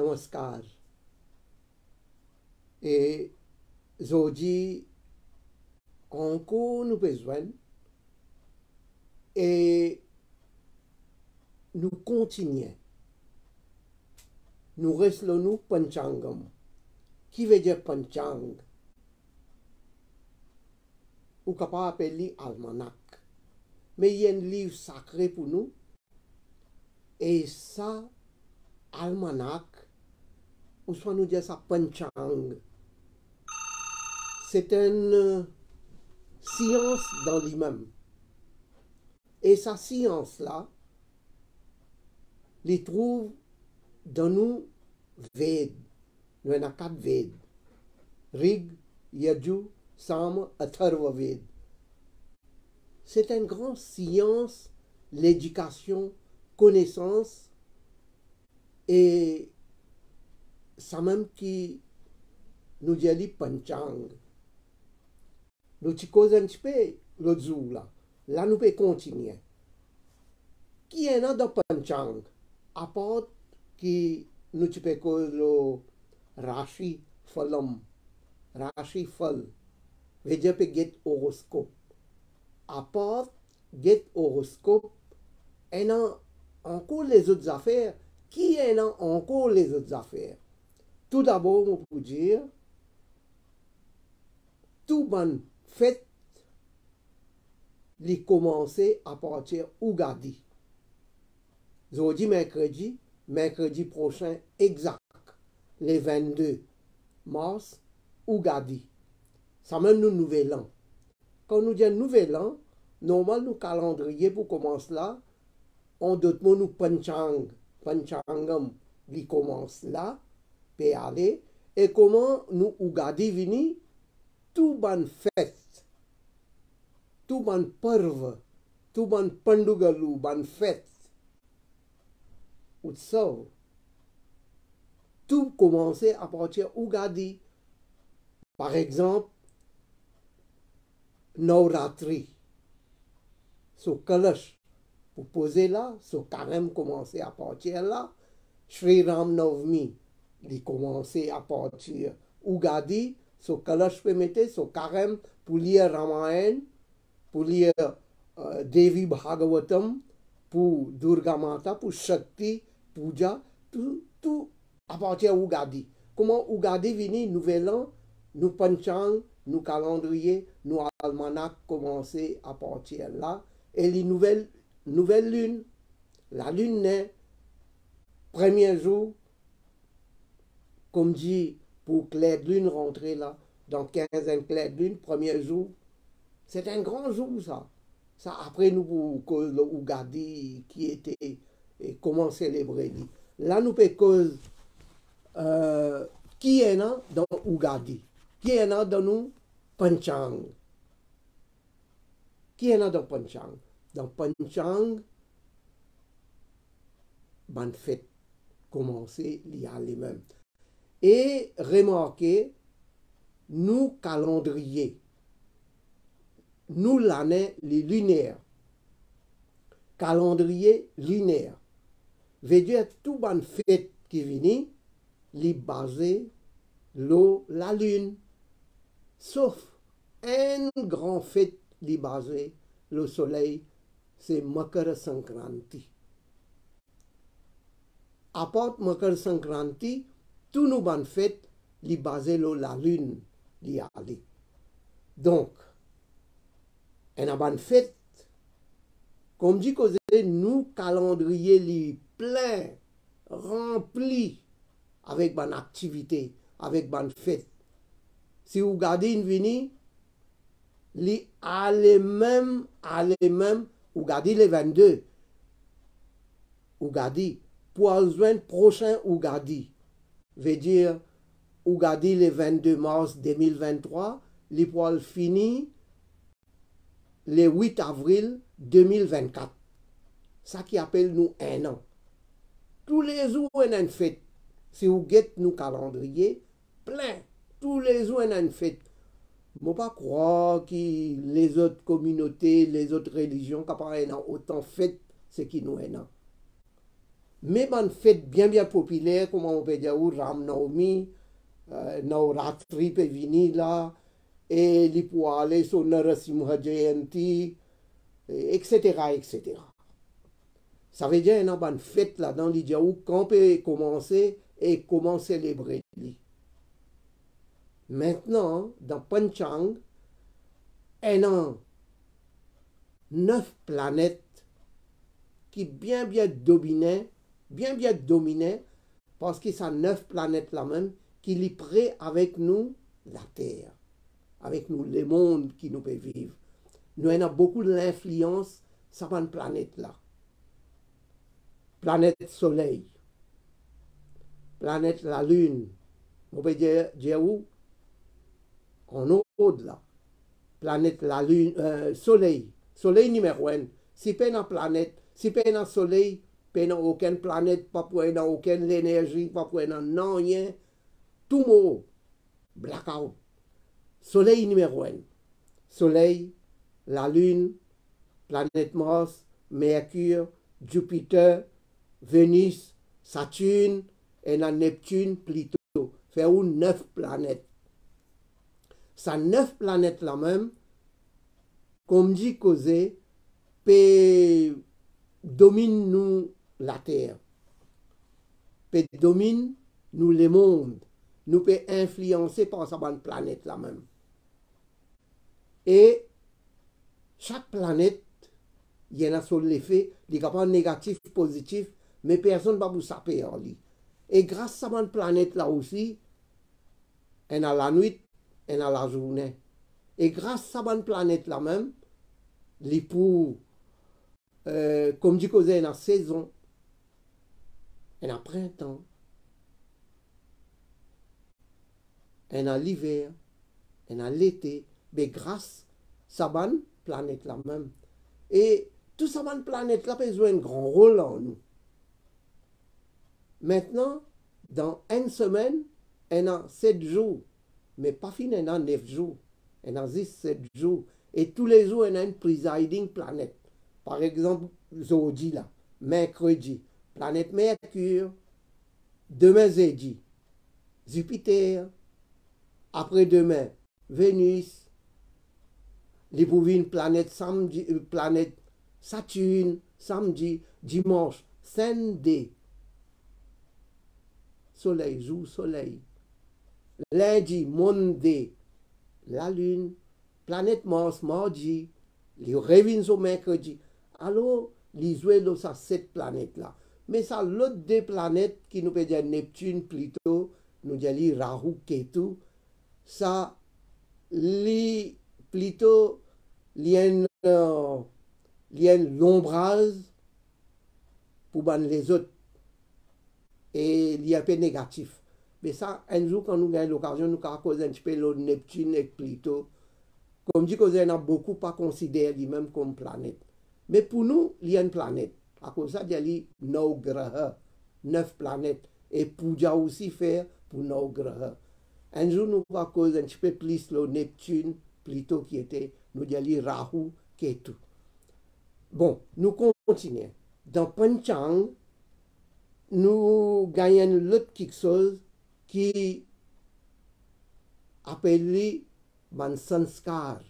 namaskar. Et Zodi, encore nous besoin et nous continuons. Nous restons nous Panchangam. Qui veut dire Panchang? Ou capable appeler almanach. Mais il y a un livre sacré pour nous. Et ça, almanach, ou soit nous dire ça Panchang. C'est une science dans lui-même. Et sa science-là, les trouve dans nous Ved. Nous avons 4 Ved. Rig, Yajur, Sam, Atharva Ved. C'est une grande science, l'éducation, connaissance, et ça même qui nous dit Panchang. Nous te causons un petit peu l'autre jour là. Là, nous pouvons continuer. Qui est dans Panchang? À part qui nous te peux causer le Rashi Phalam. Rashi Phal. Veut dire que get horoscope. À part get horoscope, et dans encore les autres affaires. Qui est dans encore les autres affaires? Tout d'abord, on peut dire, tout bon fait, il commencé à partir Ougadi. Jeudi, mercredi prochain, exact, les 22 mars, Ougadi. Ça même nous nouvel an. Quand nous disons nouvel an, normalement, nous calendrier pour commencer là, on d'autres mots nous Panchangam, il commence là, peut aller, et comment nous Ougadi vini, tout bon fête, tout bon parve, tout bon pandugalu, bon fête, Utsav, tout commençait à partir Ougadi. Par exemple, Navratri, so Kalash, pour poser là, so Karem commençait à partir là, Sri Ram Navmi, il commençait à partir Ougadi, so Kalash peut mettre, so Karem pour lire Ramayan, pour lire Devi Bhagavatam, pour Durga Mata, pour Shakti, Puja, tout à partir Ougadi. Comment Ougadi vini, nouvel an, nous Panchang, nous calendrier, nous almanach commencer à partir là, et les nouvelles lunes, la lune naît, premier jour, comme dit, pour clair de lune rentrer là, dans 15 clair de lune, premier jour, c'est un grand jour ça. Ça après nous pour le Ougadi qui était, et comment célébrer. Là nous peut cause qui est là dans Ougadi, qui est là dans nous Panchang. Qui est là dans Panchang? Dans Panchang, bonne fête commencer il y a les mêmes. Et remarquez, nous calendrier, nous l'année les lunaires, calendrier lunaire, veut dire tout bonne fête qui vient, les basé l'eau, la lune, sauf un grand fête li basé le soleil, c'est Makara Sankranti. À part Makara Sankranti, tout nous bonnes fêtes li basé la lune li aller. Donc, une bonne fête, comme dit que nous calendrier li plein, rempli avec bonne activité, avec bonne fête. Si vous regardez une vini, li allez même, vous regardez les 22, vous regardez, pour joindre prochain Ougadi, veut dire Ougadi le 22 mars 2023, li pour fini le 8 avril 2024. Ça qui appelle nous un an. Tous les jours, on a une fête. Si vous guettez nous calendrier, plein. Tous les jours, on a une fête. Je ne peux pas croire que les autres communautés, les autres religions, qui ont autant de fêtes, c'est qui nous ont. Mais une fête bien populaire, comme on peut dire, ou Ram Navami, Navratri peut venir là, et les pour aller sur Narasimha Jayanti, etc., etc. Ça veut dire qu'il y a une fête là dans l'idée où qu'on peut commencer et comment célébrer. Maintenant, dans Panchang, il y a 9 planètes qui bien dominaient, parce que c'est 9 planètes là même qui sont prêts avec nous la Terre, avec nous le monde qui nous peut vivre. Nous avons beaucoup d'influence sur cette planète là. Planète Soleil, planète la Lune, on peut dire où? En haut de là. Planète la Lune, Soleil, Soleil numéro 1. Si pas une planète, si pas un Soleil, pas aucune planète, pas pour aucune énergie, pas pour non rien, tout mot, blackout. Soleil numéro 1. Soleil, la Lune, planète Mars, Mercure, Jupiter, Vénus, Saturne et Neptune, Pluton. Fait 9 planètes. Ces 9 planètes là même, comme dit causé, peut domine nous la Terre, peut domine nous le monde, nous peut influencer par cette planète là même. Et chaque planète, il y en a sur l'effet, il n'y a pas négatif, positif, mais personne ne va vous saper en lui. Et grâce à cette planète là aussi, elle a la nuit, elle a la journée. Et grâce à cette planète là même, les pour, comme dit que elle a saison, elle a printemps, elle a l'hiver, elle a l'été, mais grâce à cette planète là même. Et tout ça, cette planète là peut jouer un grand rôle en nous. Maintenant, dans une semaine, elle a 7 jours, mais pas fini, elle a 9 jours. Elle a 7 jours. Et tous les jours, elle a une presiding planète. Par exemple, jeudi là, mercredi, planète Mercure, demain jeudi, Jupiter, après-demain, Vénus, les une planète samedi, planète Saturne, samedi, dimanche, samedi, soleil, jour, soleil. Lundi, mardi, la lune, planète Mars, mardi, les reviennent au mercredi. Alors, les jouets, ça, 7 planètes-là. Mais ça, l'autre des planètes qui nous peut dire Neptune, Pluton, nous disons Rahu, Ketu, ça, les Pluton, il y a l'ombrage pour les autres. Et il y a un peu négatif. Mais ça, un jour, quand nous gagnons l'occasion, nous avons causé un petit peu le Neptune et Pluton. Comme dit qu'on a beaucoup pas considéré lui-même comme planète. Mais pour nous, il y a une planète. À cause de ça, il y a 9 graha, 9 planètes. Et pour Dieu aussi faire pour 9 graha. Un jour, nous avons causé un petit peu plus le Neptune, Pluton qui était, nous avons Rahu, Ketu. Bon, nous continuons. Dans Panchang, nous gagnons l'autre quelque chose qui appelé man sanskar.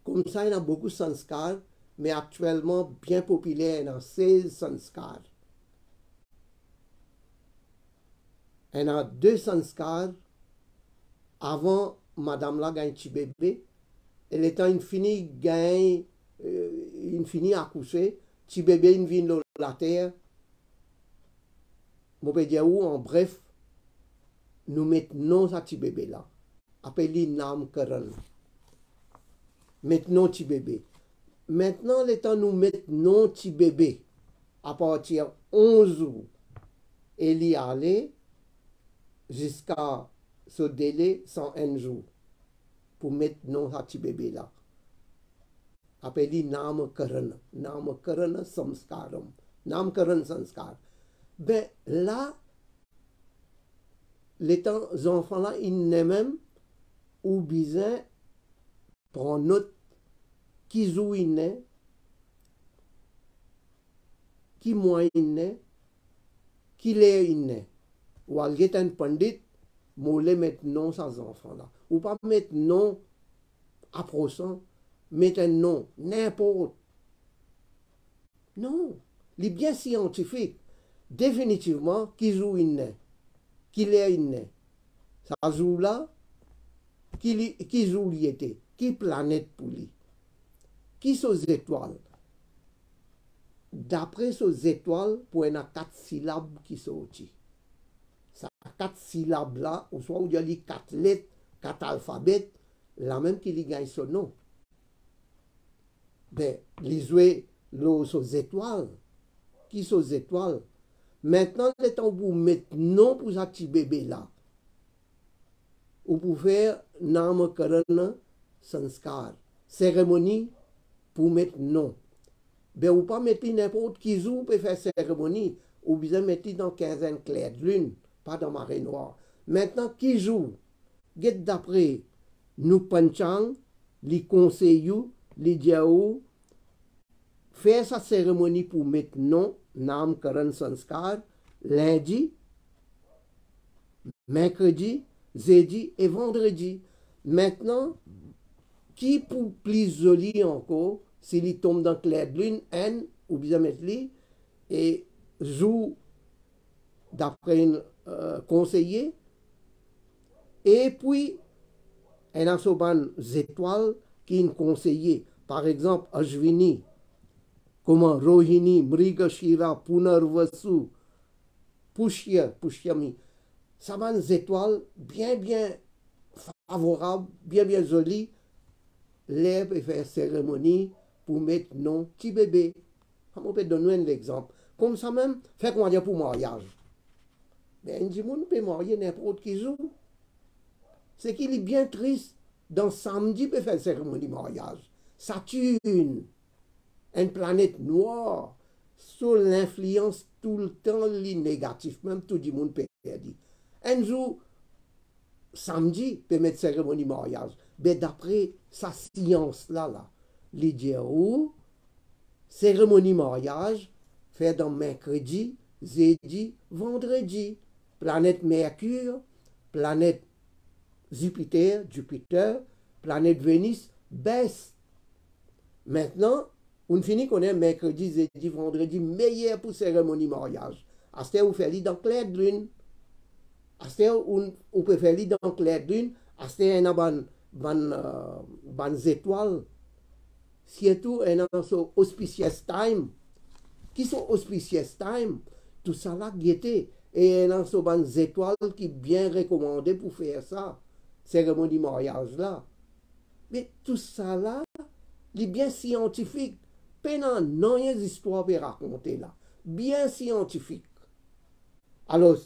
Comme ça, il y a beaucoup de sanskar, mais actuellement bien populaire, il y a 16 sanskar. Il y a 2 sanskar avant Madame la gagne petit bébé. Elle étant une finie gagne, une finie accoucher, petit bébé une vient de la terre. Je peux dire où, en bref, nous mettons à petit bébé là. Appelé Nam Karan. Maintenant, petit bébé. Maintenant, le temps nous mettons petit bébé à partir de 11 jours. Et il y aller jusqu'à ce délai 101 jours pour mettre non à petit bébé là. Appelé Nam Karan. Nam Karan Samskaram. Nam Karan Sanskar. Ben là, les enfants là, ils n'aiment même ou besoin prendre note qui joue qui moyen n'est, qui l'est n'est. Ou alget un pandit, moule mettre non sans enfant là. Ou pas mettre non approchant, mettre un nom, n'importe. Non, les bien scientifiques, définitivement, qui joue une n'est, qui l'est une n'est. Ça joue là, qui joue l'y était, qui planète pour lui, qui sont les étoiles. D'après ces étoiles, pour y a 4 syllabes qui sont aussi. Ça 4 syllabes là, ou soit où il y a les 4 lettres, 4 alphabets, la même qui gagne son nom. Ben, les jouer les étoiles. Qui sont les étoiles? Maintenant, le temps pour mettre nom pour ce petit bébé là. Ou pour faire Namakarana Sanskar. Cérémonie pour mettre nom. Ben, ou pas mettre n'importe qui joue pour faire cérémonie. Ou bien mettre dans 15 clair de lune, pas dans marée noire. Maintenant, qui joue? Get d'après nous panchang, les conseillers, les diaou, faire sa cérémonie pour mettre nom, Nam Karan Sanskar, lundi, mercredi, jeudi et vendredi. Maintenant, qui pour plus joli encore, s'il tombe dans clair de lune, N, ou bien mettre lui, et joue d'après un conseiller, et puis, il y a des étoiles qui sont conseillées. Par exemple, Ashvini, comment Rohini, Mrigashira, Punarvasu, Pushyami. Ça va des étoiles bien favorables, bien jolies. Les peut faire cérémonie pour mettre nom petit bébé. On peut donner un exemple. Comme ça même, fait qu'on va dire pour mariage. Mais on dit, on peut marier n'importe qui joue. C'est qu'il est bien triste. Dans samedi, peut faire cérémonie de mariage. Saturne, une planète noire, sous l'influence tout le temps négatif, même tout le monde peut dire. Un jour, samedi, peut mettre cérémonie de mariage. Mais d'après sa science là, les dire où, cérémonie de mariage, fait dans mercredi, jeudi, vendredi. Planète Mercure, planète Jupiter, planète Vénus, baisse. Maintenant, on finit qu'on est mercredi, jeudi, vendredi, meilleur pour cérémonie de mariage. À ce temps, on fait dans clair de lune. À ce temps, on peut faire dans clair de lune. À ce temps, on a des étoiles. Surtout, on a ce auspicious time. Qui sont auspicious time? Tout ça là, guetté. Et on a ces étoiles qui sont bien recommandées pour faire ça. Cérémonie de mariage là. Mais tout ça là, est bien scientifique. Pénant, non, il y a des histoires à raconter là. Bien scientifique. Alors,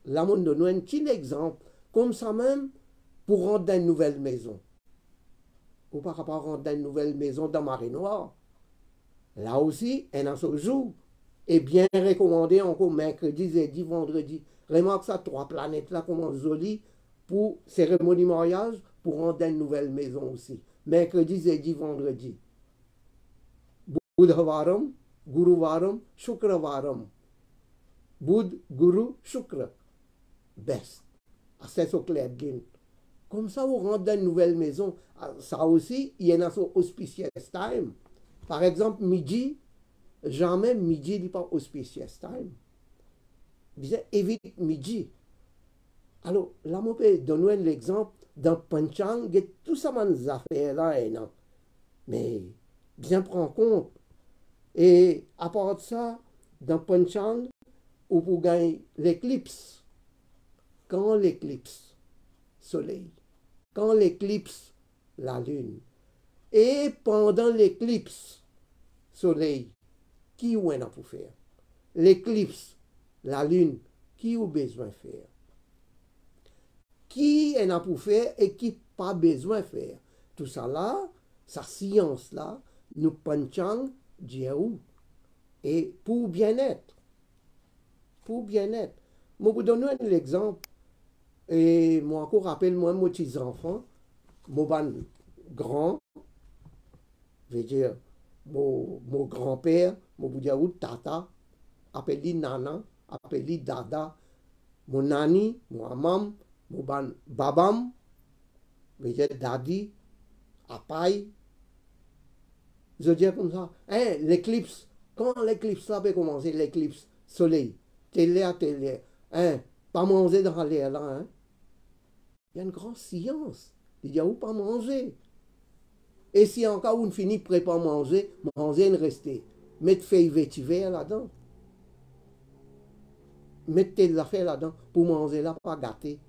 là, on donne un petit exemple. Comme ça même, pour rentrer dans une nouvelle maison. Ou par rapport à rentrer dans une nouvelle maison dans Marée Noire. Là aussi, un a ce jour. Et bien recommandé encore mercredi, jeudi, vendredi. Remarque ça, 3 planètes là, comment joli pour cérémonie de mariage, pour rentrer dans une nouvelle maison aussi. Mercredi, jeudi, vendredi. Budhavaram, Guruvaram, Shukravaram. Bud, Guru, Shukra. Best. C'est ce clair. Comme ça, on rentre dans une nouvelle maison. Ça aussi, il y en a son auspicious time. Par exemple, midi, jamais midi n'est pas auspicious time. Bien, évite midi. Alors, là, on peut donner l'exemple dans Panchang, il y a tout ça, ces affaires-là, non. Mais, bien prendre compte. Et à part de ça, dans Panchang, on peut gagner l'éclipse. Quand l'éclipse, soleil. Quand l'éclipse, la lune. Et pendant l'éclipse, soleil, qui ou en a pour faire? L'éclipse, la lune, qui ou besoin de faire? Qui en a pour faire et qui pas besoin de faire? Tout ça là, sa science là, nous panchang où? Et pour bien-être. Pour bien-être. Moi, vous donner un exemple. Et moi encore rappelle moi mes petits enfants, mon grand, je veux dire, mon grand-père, mon boudiaout, tata, appelé nana, appelé dada, mon nani, mon amam, mon babam, veut dire daddy, apai. Je dis comme ça, hein, l'éclipse, quand l'éclipse là peut commencer, l'éclipse, soleil, télé, hein, pas manger dans l'air là, hein. Il y a une grande science. Il dit, où pas manger? Et si encore on finit prêt pas manger, manger et rester. Mettre feuille vétiver là-dedans. Mettre tes affaires là-dedans pour manger là, pas gâter.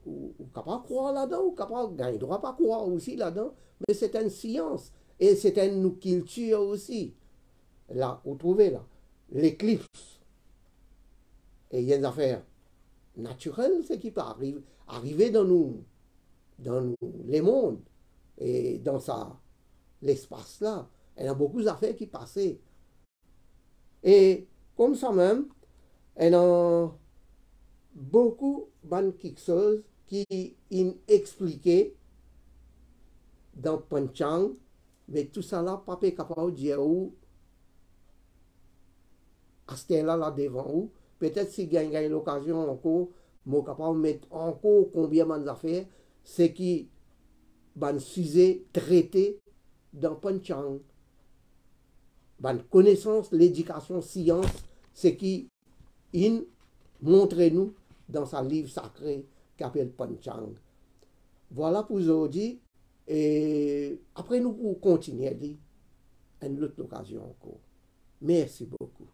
Ou capable de croire là-dedans, ou capable de droit pas croire aussi là-dedans. Mais c'est une science. Et c'est une culture aussi. Là, vous trouvez là, l'éclipse. Et il y a des affaires naturelles, ce qui peut arriver dans les mondes. Et dans l'espace là, il y a beaucoup d'affaires qui passaient. Et comme ça même, il y a beaucoup de choses qui ont expliqué dans Panchang, mais tout ça là, pas capable de dire où, à ce là devant où, peut-être si gagne l'occasion encore, je suis capable de mettre encore combien d'affaires, c'est qui ban sujet traité dans Panchang. Ban connaissance, l'éducation, science, c'est qui in montre nous dans sa livre sacré qui s'appelle Panchang. Voilà pour aujourd'hui. Et après nous pour continuer à une autre occasion encore. Merci beaucoup.